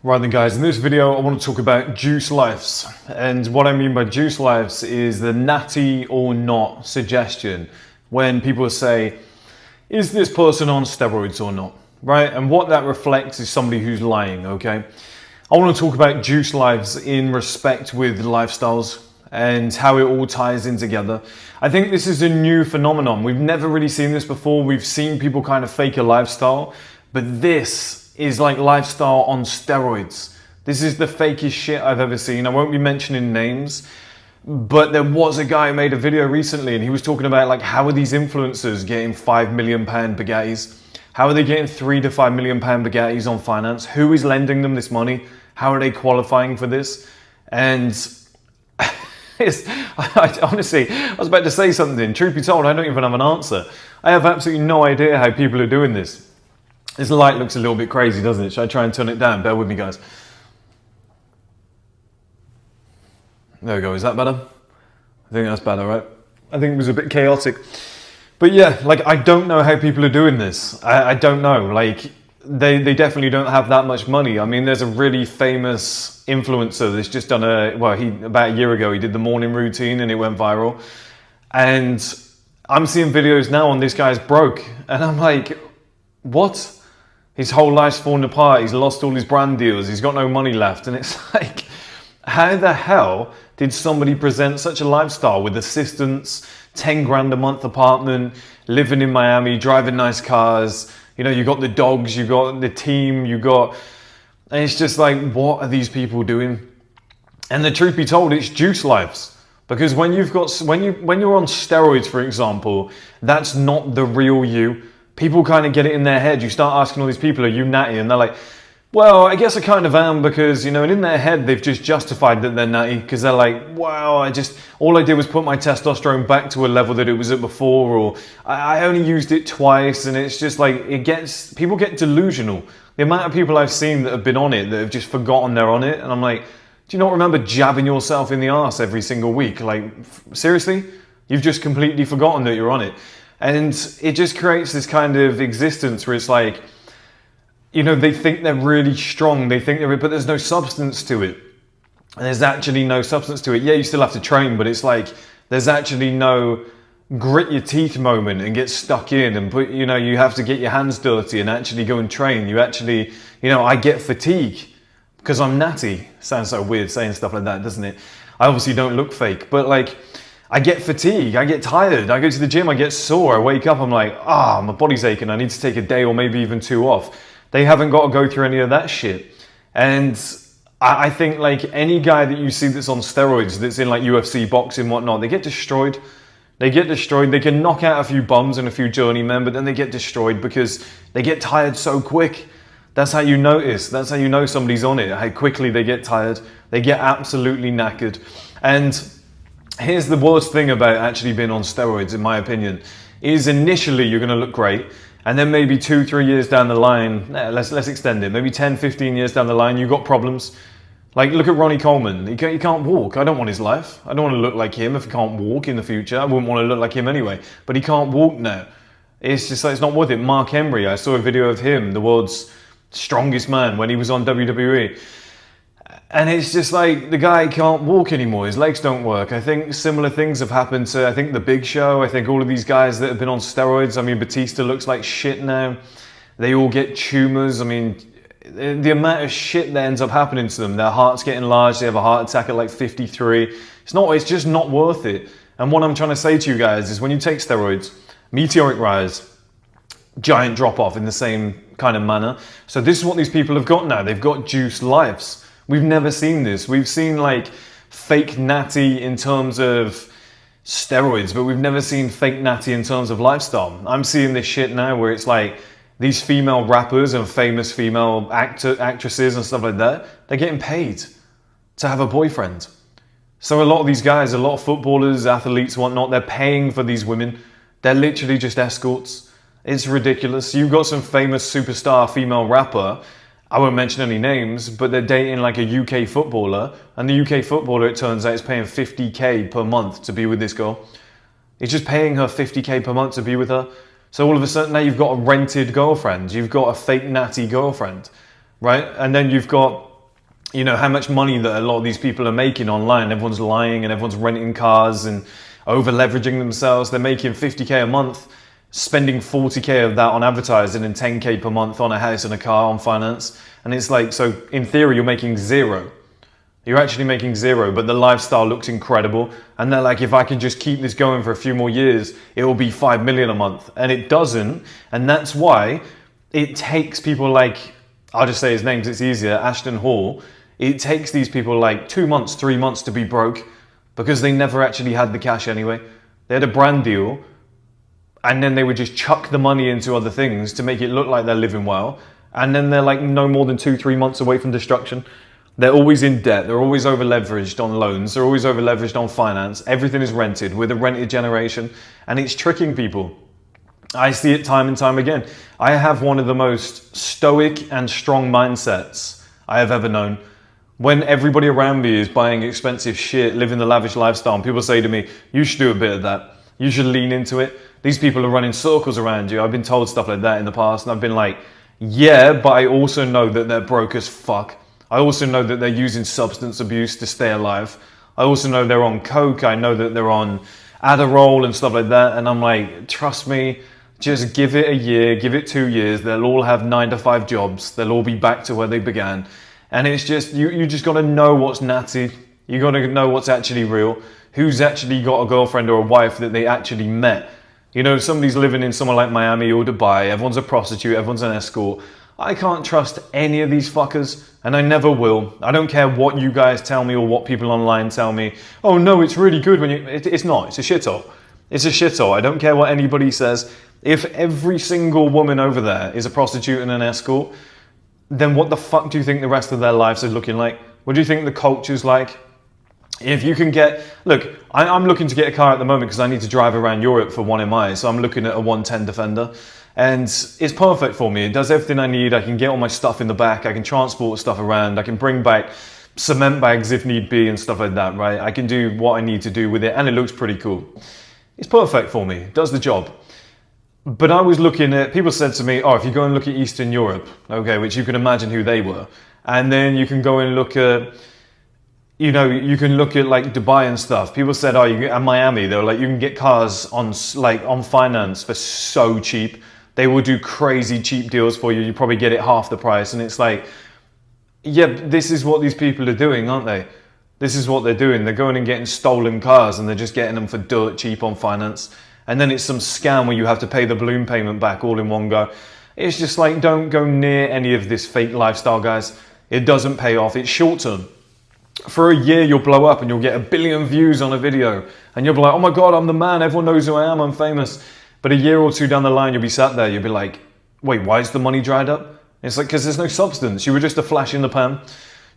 Right then guys, in this video I want to talk about juice lives, and what I mean by juice lives is the natty or not suggestion when people say, is this person on steroids or not, right? And what that reflects is somebody who's lying, okay? I want to talk about juice lives in respect with lifestyles and how it all ties in together. I think this is a new phenomenon. We've never really seen this before. We've seen people kind of fake a lifestyle, but this is like lifestyle on steroids. This is the fakest shit I've ever seen. I won't be mentioning names, but there was a guy who made a video recently and he was talking about like, how are these influencers getting £5 million Bugattis? How are they getting £3 to £5 million Bugattis on finance? Who is lending them this money? How are they qualifying for this? And honestly, I was about to say something. Truth be told, I don't even have an answer. I have absolutely no idea how people are doing this. This light looks a little bit crazy, doesn't it? Should I try and turn it down? Bear with me, guys. There we go. Is that better? I think that's better, right? I think it was a bit chaotic. But yeah, like, I don't know how people are doing this. I don't know. Like, they definitely don't have that much money. I mean, there's a really famous influencer that's just done about a year ago, he did the morning routine and it went viral. And I'm seeing videos now on this guy's broke. And I'm like, what? His whole life's fallen apart. He's lost all his brand deals. He's got no money left. And it's like, how the hell did somebody present such a lifestyle with assistants, 10 grand a month apartment, living in Miami, driving nice cars? You know, you got the dogs, you got the team, and it's just like, what are these people doing? And the truth be told, it's juice lives. Because when you're on steroids, for example, that's not the real you. People kind of get it in their head. You start asking all these people, are you natty? And they're like, well, I guess I kind of am, because, you know, and in their head, they've just justified that they're natty, because they're like, wow, all I did was put my testosterone back to a level that it was at before, or I only used it twice. And it's just like, people get delusional. The amount of people I've seen that have been on it, that have just forgotten they're on it. And I'm like, do you not remember jabbing yourself in the arse every single week? Like, seriously? You've just completely forgotten that you're on it. And it just creates this kind of existence where it's like, you know, they think they're really strong, but there's no substance to it. And there's actually no substance to it. Yeah, you still have to train, but it's like, there's actually no grit your teeth moment and get stuck in and you have to get your hands dirty and actually go and train. I get fatigue because I'm natty. Sounds so weird saying stuff like that, doesn't it? I obviously don't look fake, but like, I get fatigue, I get tired, I go to the gym, I get sore, I wake up, I'm like, my body's aching, I need to take a day or maybe even 2 off. They haven't got to go through any of that shit. And I think like any guy that you see that's on steroids, that's in like UFC, boxing, whatnot, they get destroyed. They can knock out a few bums and a few journeymen, but then they get destroyed because they get tired so quick. That's how you notice, that's how you know somebody's on it, how quickly they get tired. They get absolutely knackered. And here's the worst thing about actually being on steroids, in my opinion, is initially you're going to look great. And then maybe 2-3 years down the line, let's extend it, maybe 10-15 years down the line, you've got problems. Like, look at Ronnie Coleman. He can't walk. I don't want his life. I don't want to look like him if he can't walk in the future. I wouldn't want to look like him anyway. But he can't walk now. It's just like, it's not worth it. Mark Henry, I saw a video of him, the world's strongest man, when he was on WWE. And it's just like, the guy can't walk anymore. His legs don't work. I think similar things have happened to, I think, The Big Show. I think all of these guys that have been on steroids. I mean, Batista looks like shit now. They all get tumors. I mean, the amount of shit that ends up happening to them. Their heart's getting large. They have a heart attack at like 53. It's just not worth it. And what I'm trying to say to you guys is when you take steroids, meteoric rise, giant drop off in the same kind of manner. So this is what these people have got now. They've got juice lives. We've never seen this. We've seen like fake natty in terms of steroids, but we've never seen fake natty in terms of lifestyle. I'm seeing this shit now where it's like these female rappers and famous female actresses and stuff like that, they're getting paid to have a boyfriend. So a lot of these guys, a lot of footballers, athletes, whatnot, they're paying for these women. They're literally just escorts. It's ridiculous. You've got some famous superstar female rapper, I won't mention any names, but they're dating like a UK footballer, and the UK footballer, it turns out, is paying 50k per month to be with this girl. He's just paying her 50k per month to be with her. So all of a sudden now you've got a rented girlfriend, you've got a fake natty girlfriend, right? And then you've got you know, how much money that a lot of these people are making online. Everyone's lying and everyone's renting cars and over leveraging themselves. They're making 50k a month, spending 40k of that on advertising and 10k per month on a house and a car on finance. And it's like, so in theory, you're making zero. You're actually making zero, but the lifestyle looks incredible. And they're like, if I can just keep this going for a few more years, it will be 5 million a month. And it doesn't. And that's why it takes people like, I'll just say his name because it's easier, Ashton Hall. It takes these people like 2 months, 3 months to be broke because they never actually had the cash anyway. They had a brand deal and then they would just chuck the money into other things to make it look like they're living well. And then they're like no more than 2-3 months away from destruction. They're always in debt. They're always over leveraged on loans. They're always over leveraged on finance. Everything is rented. We're the rented generation and it's tricking people. I see it time and time again. I have one of the most stoic and strong mindsets I have ever known. When everybody around me is buying expensive shit, living the lavish lifestyle, and people say to me, you should do a bit of that. You should lean into it. These people are running circles around you. I've been told stuff like that in the past, and I've been like, yeah, but I also know that they're broke as fuck. I also know that they're using substance abuse to stay alive. I also know they're on coke. I know that they're on Adderall and stuff like that. And I'm like, trust me, just give it a year, give it 2 years. They'll all have 9-to-5 jobs. They'll all be back to where they began. And it's just, you just got to know what's natty. You got to know what's actually real. Who's actually got a girlfriend or a wife that they actually met. You know, somebody's living in somewhere like Miami or Dubai. Everyone's a prostitute. Everyone's an escort. I can't trust any of these fuckers. And I never will. I don't care what you guys tell me or what people online tell me. Oh no, it's really good when you... It's not. It's a shithole. It's a shithole. I don't care what anybody says. If every single woman over there is a prostitute and an escort, then what the fuck do you think the rest of their lives are looking like? What do you think the culture's like? If you can get... Look, I'm looking to get a car at the moment because I need to drive around Europe for 1MI. So I'm looking at a 110 Defender. And it's perfect for me. It does everything I need. I can get all my stuff in the back. I can transport stuff around. I can bring back cement bags if need be and stuff like that, right? I can do what I need to do with it. And it looks pretty cool. It's perfect for me. It does the job. But I was looking at, people said to me, oh, if you go and look at Eastern Europe, okay, which you can imagine who they were. And then you can go and look at, you know, you can look at like Dubai and stuff. People said, oh, and Miami, they were like, you can get cars on finance for so cheap. They will do crazy cheap deals for you. You probably get it half the price. And it's like, yeah, this is what these people are doing, aren't they? This is what they're doing. They're going and getting stolen cars and they're just getting them for dirt cheap on finance. And then it's some scam where you have to pay the balloon payment back all in one go. It's just like, don't go near any of this fake lifestyle, guys. It doesn't pay off. It's short term. For a year, you'll blow up and you'll get 1 billion views on a video. And you'll be like, oh my God, I'm the man. Everyone knows who I am. I'm famous. But a year or two down the line, you'll be sat there. You'll be like, wait, why is the money dried up? It's like, because there's no substance. You were just a flash in the pan.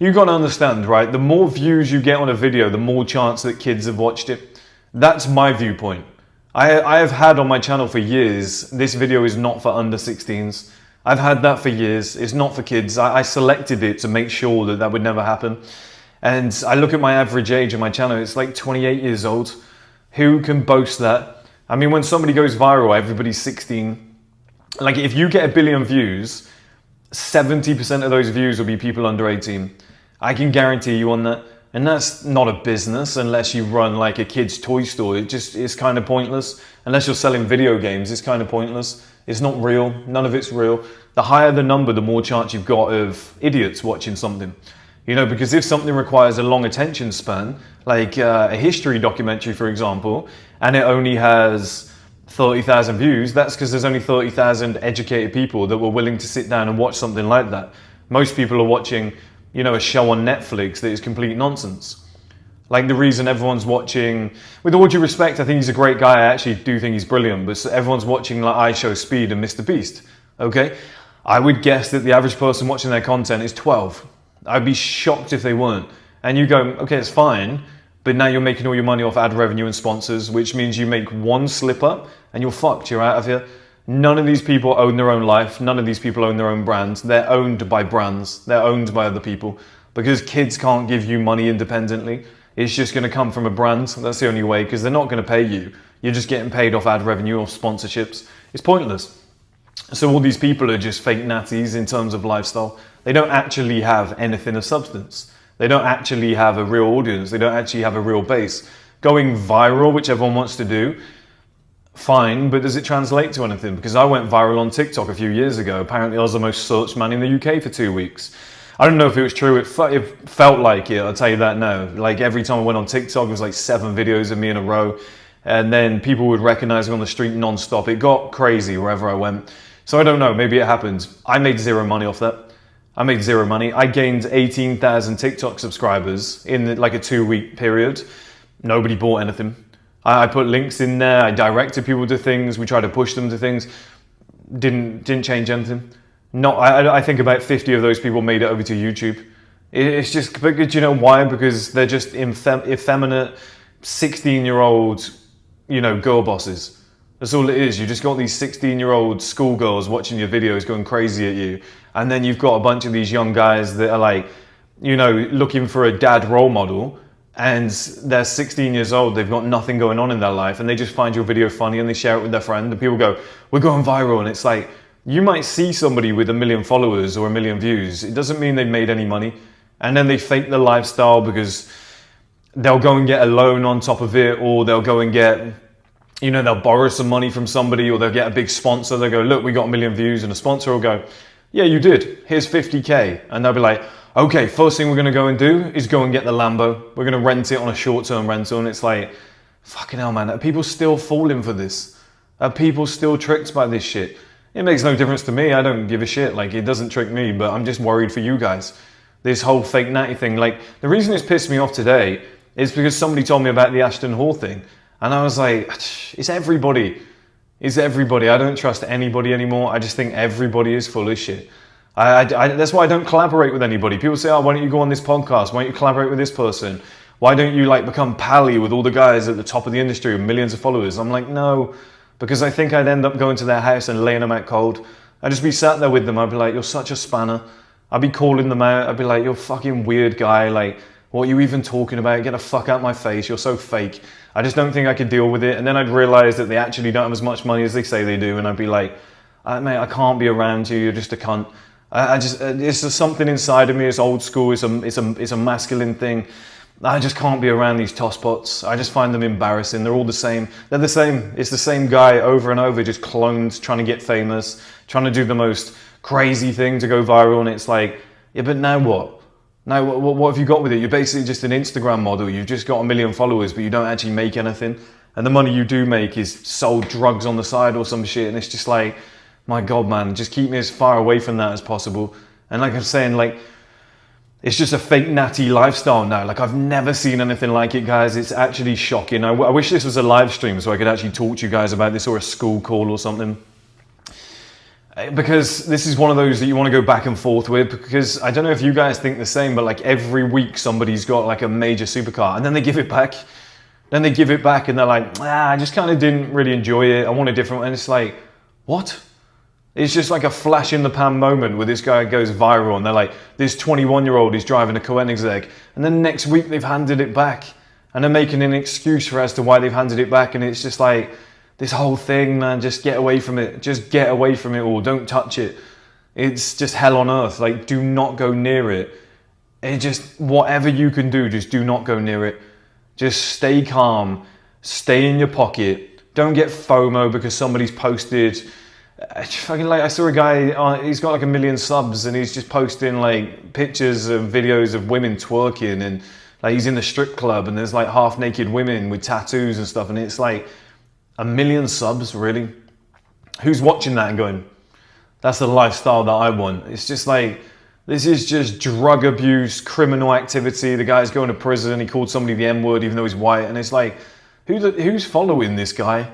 You got to understand, right? The more views you get on a video, the more chance that kids have watched it. That's my viewpoint. I have had on my channel for years, this video is not for under 16s. I've had that for years. It's not for kids. I selected it to make sure that that would never happen. And I look at my average age of my channel, it's like 28 years old. Who can boast that? I mean, when somebody goes viral, everybody's 16. Like if you get 1 billion views, 70% of those views will be people under 18. I can guarantee you on that. And that's not a business unless you run like a kid's toy store. It's kind of pointless. Unless you're selling video games, it's kind of pointless. It's not real. None of it's real. The higher the number, the more chance you've got of idiots watching something. You know, because if something requires a long attention span, like a history documentary, for example, and it only has 30,000 views, that's because there's only 30,000 educated people that were willing to sit down and watch something like that. Most people are watching, you know, a show on Netflix that is complete nonsense. Like the reason everyone's watching, with all due respect, I think he's a great guy. I actually do think he's brilliant, but everyone's watching like I Show Speed and Mr. Beast, okay? I would guess that the average person watching their content is 12. I'd be shocked if they weren't. And you go, okay, it's fine, but now you're making all your money off ad revenue and sponsors, which means you make one slip up and you're fucked, you're out of here. None of these people own their own life. None of these people own their own brands. They're owned by brands. They're owned by other people because kids can't give you money independently. It's just going to come from a brand. That's the only way, because they're not going to pay you. You're just getting paid off ad revenue or sponsorships. It's pointless. So all these people are just fake natties in terms of lifestyle. They don't actually have anything of substance. They don't actually have a real audience. They don't actually have a real base. Going viral, which everyone wants to do, fine, but does it translate to anything? Because I went viral on TikTok a few years ago. Apparently I was the most searched man in the UK for 2 weeks. I don't know if it was true. It felt like it, I'll tell you that now. Like every time I went on TikTok, it was like 7 videos of me in a row. And then people would recognize me on the street non-stop. It got crazy wherever I went. So I don't know, maybe it happened. I made zero money off that. I made zero money. I gained 18,000 TikTok subscribers in like a 2-week period. Nobody bought anything. I put links in there. I directed people to things. We tried to push them to things. Didn't change anything. I think about 50 of those people made it over to YouTube. It's just, do you know why? Because they're just effeminate 16-year-old, girl bosses. That's all it is. You just got these 16-year-old schoolgirls watching your videos going crazy at you. And then you've got a bunch of these young guys that are like, looking for a dad role model. And they're 16 years old, they've got nothing going on in their life, and they just find your video funny and they share it with their friend, and people go, we're going viral. And it's like, you might see somebody with 1 million followers or 1 million views. It doesn't mean they've made any money. And then they fake the lifestyle because they'll go and get a loan on top of it, or they'll go and get, they'll borrow some money from somebody, or they'll get a big sponsor. They'll go, look, we got 1 million views, and a sponsor will go, yeah, you did. Here's 50K. And they'll be like, okay, first thing we're going to go and do is go and get the Lambo. We're going to rent it on a short-term rental. And it's like, fucking hell, man. Are people still falling for this? Are people still tricked by this shit? It makes no difference to me. I don't give a shit. Like, it doesn't trick me, but I'm just worried for you guys. This whole fake natty thing. Like, the reason it's pissed me off today is because somebody told me about the Ashton Hall thing. And I was like, it's everybody. It's everybody. I don't trust anybody anymore. I just think everybody is full of shit. That's why I don't collaborate with anybody. People say, oh, why don't you go on this podcast? Why don't you collaborate with this person? Why don't you become pally with all the guys at the top of the industry with millions of followers? I'm like, no, because I think I'd end up going to their house and laying them out cold. I'd just be sat there with them. I'd be like, you're such a spanner. I'd be calling them out. I'd be like, you're a fucking weird guy. Like, what are you even talking about? Get the fuck out my face. You're so fake. I just don't think I could deal with it. And then I'd realize that they actually don't have as much money as they say they do. And I'd be like, mate, I can't be around you. You're just a cunt. It's just something inside of me. It's old school. It's a masculine thing. I just can't be around these tosspots. I just find them embarrassing. They're all the same. They're the same. It's the same guy over and over, just clones, trying to get famous, trying to do the most crazy thing to go viral. And it's like, yeah, but now what? Now what have you got with it? You're basically just an Instagram model. You've just got 1 million followers, but you don't actually make anything. And the money you do make is sold drugs on the side or some shit. And it's just like, my God, man, just keep me as far away from that as possible. And like I'm saying, it's just a fake natty lifestyle now. I've never seen anything like it, guys. It's actually shocking. I wish this was a live stream so I could actually talk to you guys about this, or a school call or something. Because this is one of those that you want to go back and forth with, because I don't know if you guys think the same, but every week somebody's got a major supercar and then they give it back. Then they give it back and they're like, I just kind of didn't really enjoy it. I want a different one. And it's like, what? It's just like a flash in the pan moment where this guy goes viral and they're like, this 21-year-old is driving a Koenigsegg, and then next week they've handed it back and they're making an excuse for as to why they've handed it back. And it's just like, this whole thing, man, just get away from it. Just get away from it all. Don't touch it. It's just hell on earth. Do not go near it. It just, whatever you can do, just do not go near it. Just stay calm. Stay in your pocket. Don't get FOMO because somebody's posted. I saw a guy, he's got 1 million subs, and he's just posting pictures of videos of women twerking, and he's in the strip club and there's half naked women with tattoos and stuff, and it's 1 million subs, really? Who's watching that and going, that's the lifestyle that I want? It's just this is just drug abuse, criminal activity. The guy's going to prison. He called somebody the N-word even though he's white, and it's who's following this guy?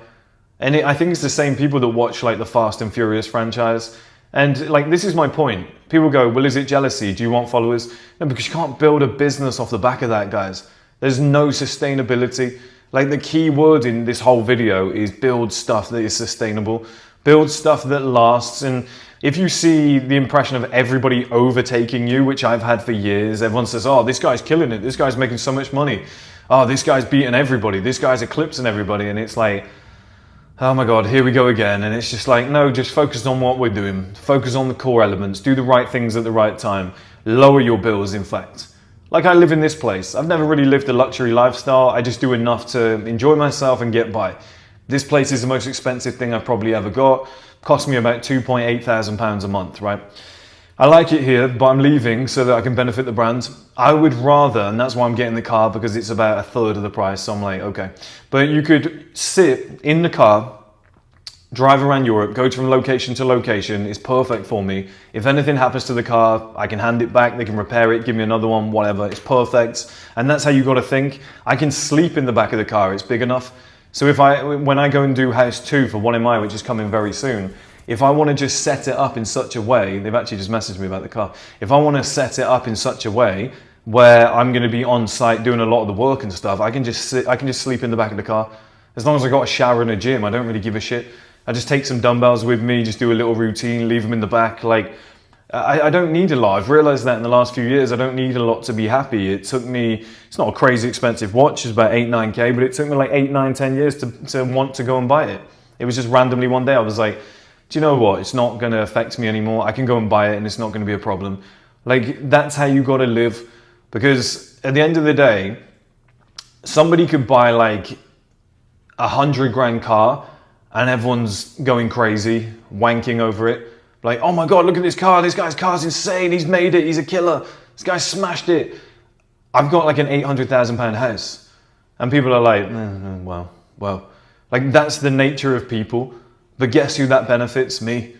And I think it's the same people that watch the Fast and Furious franchise. And this is my point. People go, well, is it jealousy? Do you want followers? No, because you can't build a business off the back of that, guys. There's no sustainability. The key word in this whole video is build stuff that is sustainable. Build stuff that lasts. And if you see the impression of everybody overtaking you, which I've had for years, everyone says, oh, this guy's killing it. This guy's making so much money. Oh, this guy's beating everybody. This guy's eclipsing everybody. And it's like, Oh my God, here we go again. And it's just like, no, just focus on what we're doing. Focus on the core elements. Do the right things at the right time. Lower your bills, in fact. Like, I live in this place. I've never really lived a luxury lifestyle. I just do enough to enjoy myself and get by. This place is the most expensive thing I've probably ever got. Cost me about £2,800 a month, right? I like it here, but I'm leaving so that I can benefit the brand. I would rather, and that's why I'm getting the car, because it's about a third of the price. So I'm like, okay. But you could sit in the car, drive around Europe, go from location to location. It's perfect for me. If anything happens to the car, I can hand it back, they can repair it, give me another one, whatever. It's perfect. And that's how you got to think. I can sleep in the back of the car. It's big enough. So when I go and do house 2 for 1MI, which is coming very soon, if I want to just set it up in such a way, they've actually just messaged me about the car. If I want to set it up in such a way where I'm going to be on site doing a lot of the work and stuff, I can just sleep in the back of the car. As long as I got a shower and a gym, I don't really give a shit. I just take some dumbbells with me, just do a little routine, leave them in the back. Like, I don't need a lot. I've realized that in the last few years, I don't need a lot to be happy. It took me, it's not a crazy expensive watch, it's about 8-9K, but it took me like 8, 9, 10 years to want to go and buy it. It was just randomly one day, I was like, do you know what? It's not going to affect me anymore. I can go and buy it and it's not going to be a problem. Like, that's how you got to live. Because at the end of the day, somebody could buy like $100,000 car and everyone's going crazy, wanking over it. Like, oh my God, look at this car. This guy's car's insane. He's made it. He's a killer. This guy smashed it. I've got like an £800,000 house. And people are like, well. Like, that's the nature of people. But guess who that benefits? Me.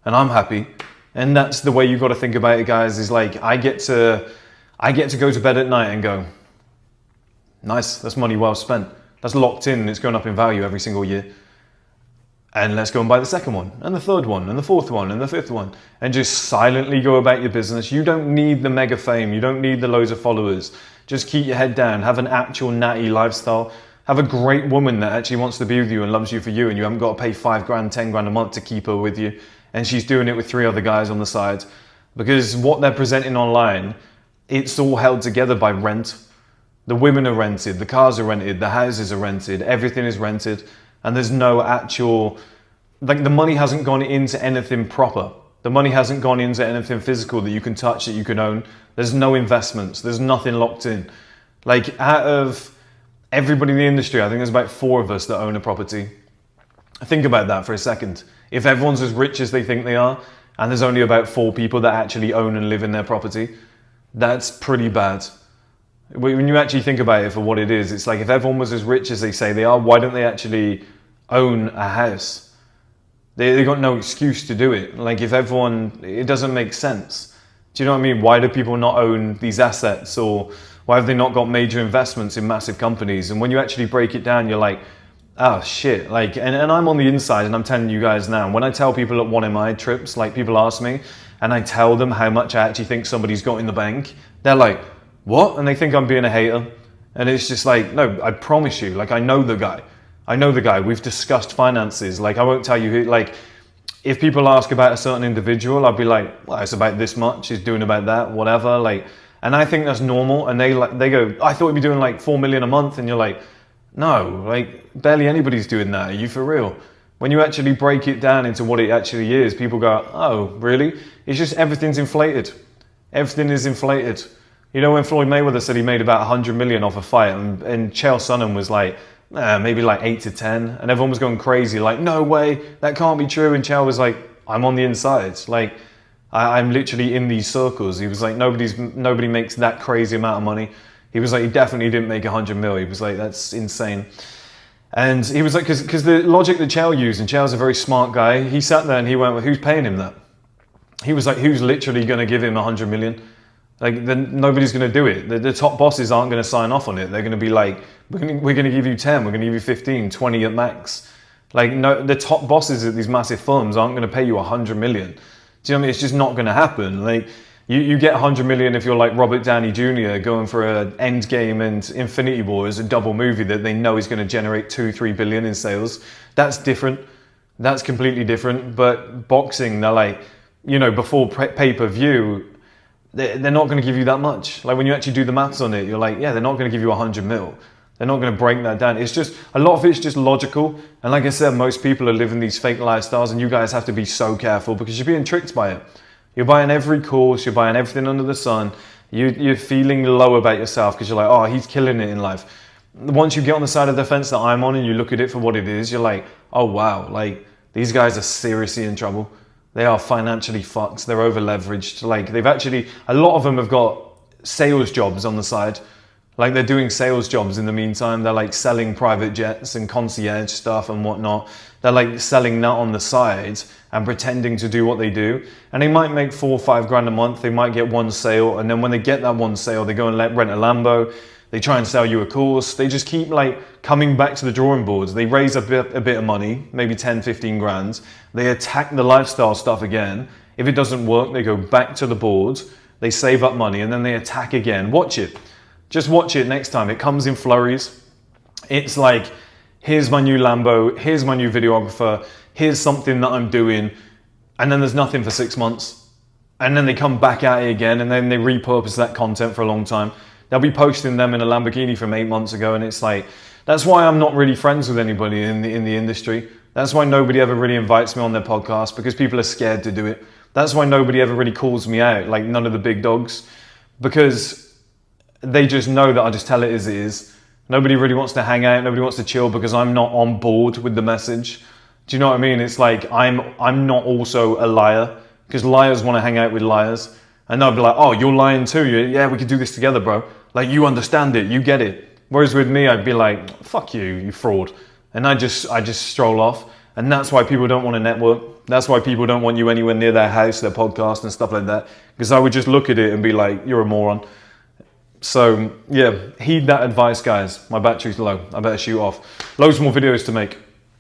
And I'm happy. And that's the way you've got to think about it, guys, is like, I get to go to bed at night and go, nice, that's money well spent. That's locked in and it's going up in value every single year. And let's go and buy the second one, and the third one, and the fourth one, and the fifth one. And just silently go about your business. You don't need the mega fame. You don't need the loads of followers. Just keep your head down. Have an actual natty lifestyle. Have a great woman that actually wants to be with you and loves you for you, and you haven't got to pay $5,000, $10,000 a month to keep her with you. And she's doing it with 3 other guys on the side. Because what they're presenting online, it's all held together by rent. The women are rented, the cars are rented, the houses are rented, everything is rented. And there's no actual, like, the money hasn't gone into anything proper. The money hasn't gone into anything physical that you can touch, that you can own. There's no investments. There's nothing locked in. Like, out of everybody in the industry, I think there's about 4 of us that own a property. Think about that for a second. If everyone's as rich as they think they are, and there's only about 4 people that actually own and live in their property, that's pretty bad. When you actually think about it for what it is, it's like, if everyone was as rich as they say they are, why don't they actually own a house? They got no excuse to do it. Like, if everyone, it doesn't make sense. Do you know what I mean? Why do people not own these assets, or why have they not got major investments in massive companies? And when you actually break it down, you're like, oh shit. Like, and I'm on the inside, and I'm telling you guys now, when I tell people at 1MI trips, like, people ask me and I tell them how much I actually think somebody's got in the bank, they're like, what? And they think I'm being a hater. And it's just like, no, I promise you, like, I know the guy. I know the guy. We've discussed finances. Like, I won't tell you who, like, if people ask about a certain individual, I'll be like, well, it's about this much, he's doing about that, whatever. Like, and I think that's normal. And they go, I thought you'd be doing like 4 million a month. And you're like, no, like, barely anybody's doing that. Are you for real? When you actually break it down into what it actually is, people go, oh, really? It's just everything's inflated. Everything is inflated. You know, when Floyd Mayweather said he made about 100 million off a fight, and Chael Sonnen was like, maybe like 8 to 10, and everyone was going crazy, like, no way, that can't be true. And Chael was like, I'm on the inside. Like, I'm literally in these circles. He was like, nobody makes that crazy amount of money. He was like, he definitely didn't make 100 mil. He was like, that's insane. And he was like, because the logic that Chael used, and Chael's a very smart guy, he sat there and he went, well, who's paying him that? He was like, who's literally going to give him 100 million? Like, then nobody's going to do it. The top bosses aren't going to sign off on it. They're going to be like, we're going to give you 10, we're going to give you 15, 20 at max. Like, no, the top bosses at these massive firms aren't going to pay you 100 million. Do you know what I mean? It's just not going to happen. Like, you get 100 million if you're like Robert Downey Jr. going for an Endgame and Infinity War as a double movie that they know is going to generate 2-3 billion in sales. That's different. That's completely different. But boxing, they're like, you know, before pay-per-view, they're not going to give you that much. Like, when you actually do the maths on it, you're like, yeah, they're not going to give you 100 mil. They're not going to break that down. It's just, a lot of it's just logical. And like I said, most people are living these fake lifestyles, and you guys have to be so careful because you're being tricked by it. You're buying every course, you're buying everything under the sun. You're feeling low about yourself because you're like, oh, he's killing it in life. Once you get on the side of the fence that I'm on and you look at it for what it is, you're like, oh wow, like these guys are seriously in trouble. They are financially fucked. They're over leveraged. Like they've actually, a lot of them have got sales jobs on the side. Like they're doing sales jobs in the meantime. They're like selling private jets and concierge stuff and whatnot. They're like selling that on the side and pretending to do what they do. And they might make 4 or 5 grand a month. They might get one sale. And then when they get that one sale, they go and rent a Lambo. They try and sell you a course. They just keep like coming back to the drawing boards. They raise a bit of money, maybe 10, 15 grand. They attack the lifestyle stuff again. If it doesn't work, they go back to the boards. They save up money and then they attack again. Watch it. Just watch it next time. It comes in flurries. It's like, here's my new Lambo. Here's my new videographer. Here's something that I'm doing. And then there's nothing for 6 months. And then they come back at it again and then they repurpose that content for a long time. They'll be posting them in a Lamborghini from 8 months ago, and it's like, that's why I'm not really friends with anybody in the industry. That's why nobody ever really invites me on their podcast, because people are scared to do it. That's why nobody ever really calls me out, like none of the big dogs, because they just know that I just tell it as it is. Nobody really wants to hang out, nobody wants to chill because I'm not on board with the message. Do you know what I mean? It's like, I'm not also a liar, because liars want to hang out with liars. And they'll be like, oh, you're lying too. Yeah, we could do this together, bro. Like, you understand it, you get it. Whereas with me, I'd be like, fuck you, you fraud. And I just stroll off. And that's why people don't want to network. That's why people don't want you anywhere near their house, their podcast and stuff like that. Because I would just look at it and be like, you're a moron. So yeah, heed that advice, guys. My battery's low. I better shoot off. Loads more videos to make.